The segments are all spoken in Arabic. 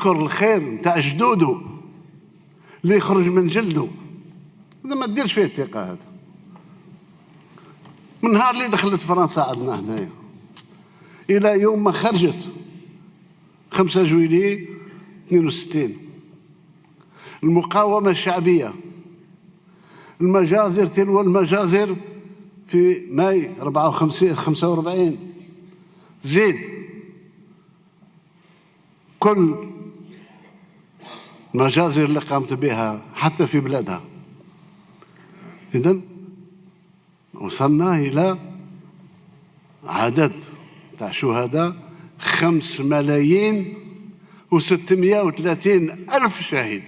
يذكر الخير نتاع جدوده اللي يخرج من جلده. هذا ما تديرش فيه الثقة. هذا من نهار اللي دخلت فرنسا عندنا هنايا إلى يوم ما خرجت 5 جويلية 62 المقاومة الشعبية، المجازر تلو المجازر في ماي 54 45 زيد كل المجازر اللي قامت بها حتى في بلادها. إذن وصلنا إلى عدد تاع شهداء 5,630,000 شهيد.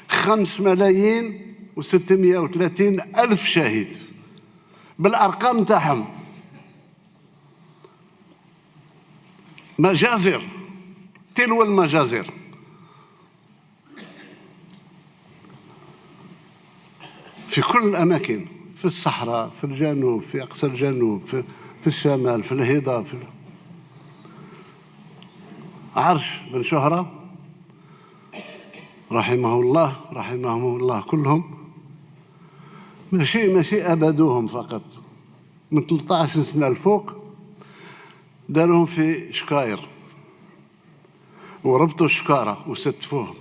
5,630,000 شهيد بالأرقام تاعهم. مجازر تلو المجازر. في كل الأماكن، في الصحراء، في الجنوب، في أقصى الجنوب، في الشمال، في الهضاب، في عرش بن شهرة رحمهم الله كلهم. ماشي أبدوهم فقط، من 13 سنة الفوق داروهم في شكاير وربطوا الشكارة وستفوهم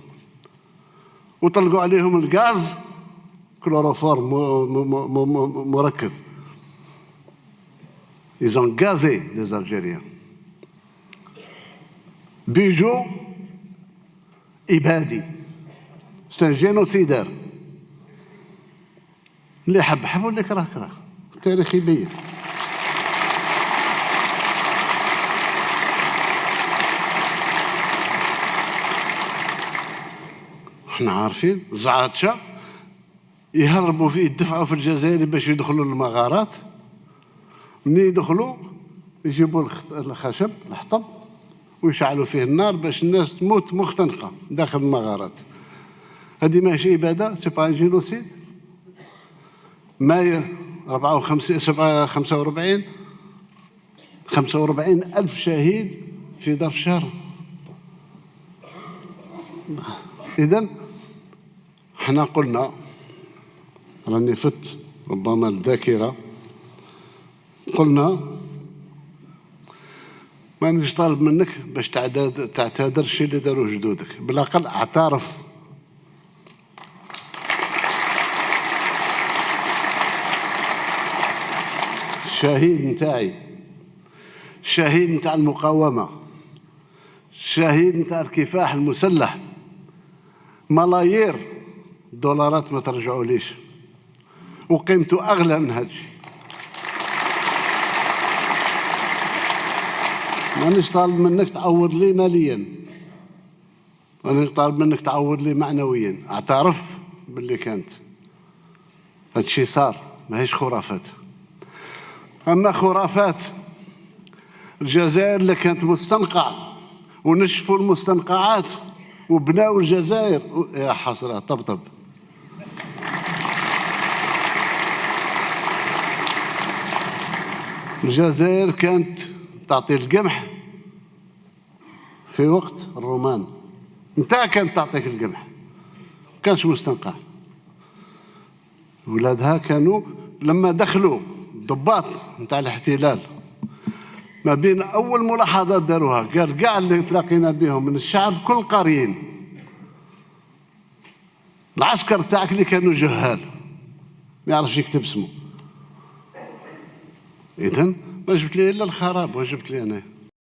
وطلقوا عليهم الغاز كلوروفورم مركز. Ils ont gazé les Algériens. بيجو إبادي، c'est un génocidaire. اللي حب واللي كره. التاريخ يبين. احنا عارفين زعاتشة يهربوا فيه، يدفعوا في الجزائر باش يدخلوا المغارات. منين يدخلوا يجيبوا الخشب الحطب ويشعلوا فيه النار باش الناس تموت مختنقة داخل المغارات. هذه ماشي إبادة، سي با جينوسيد. ماي 45 ألف شهيد في ظرف شهر. إذن احنا قلنا، راني فت ربما الذاكرة، قلنا ما نجي طالب منك باش تعتذر الشيء اللي داروه جدودك، بالأقل اعترف. الشهيد نتاعي، الشهيد نتاع المقاومة، الشهيد نتاع الكفاح المسلح، ملايير دولارات ما ترجعوليش وقيمته أغلى من هذا الشيء. مانيش طالب منك تعوض لي ماليا، مانيش طالب منك تعوض لي معنويا. اعترف باللي كانت هذا الشيء صار، ماهيش خرافات. أما خرافات الجزائر اللي كانت مستنقع ونشفوا المستنقعات وبناوا الجزائر، يا حسرة. طبطب. الجزائر كانت تعطي القمح في وقت الرومان، انت كانت تعطيك القمح، كانش مستنقع. ولادها كانوا لما دخلوا الضباط نتاع الاحتلال، ما بين أول ملاحظات داروها قال كاع اللي تلاقينا بهم من الشعب كل قاريين، العسكر تاعك اللي كانوا جهال ما يعرفش يكتب اسمه. إذن ما جبت لي إلا الخراب، وجبت لي أنا.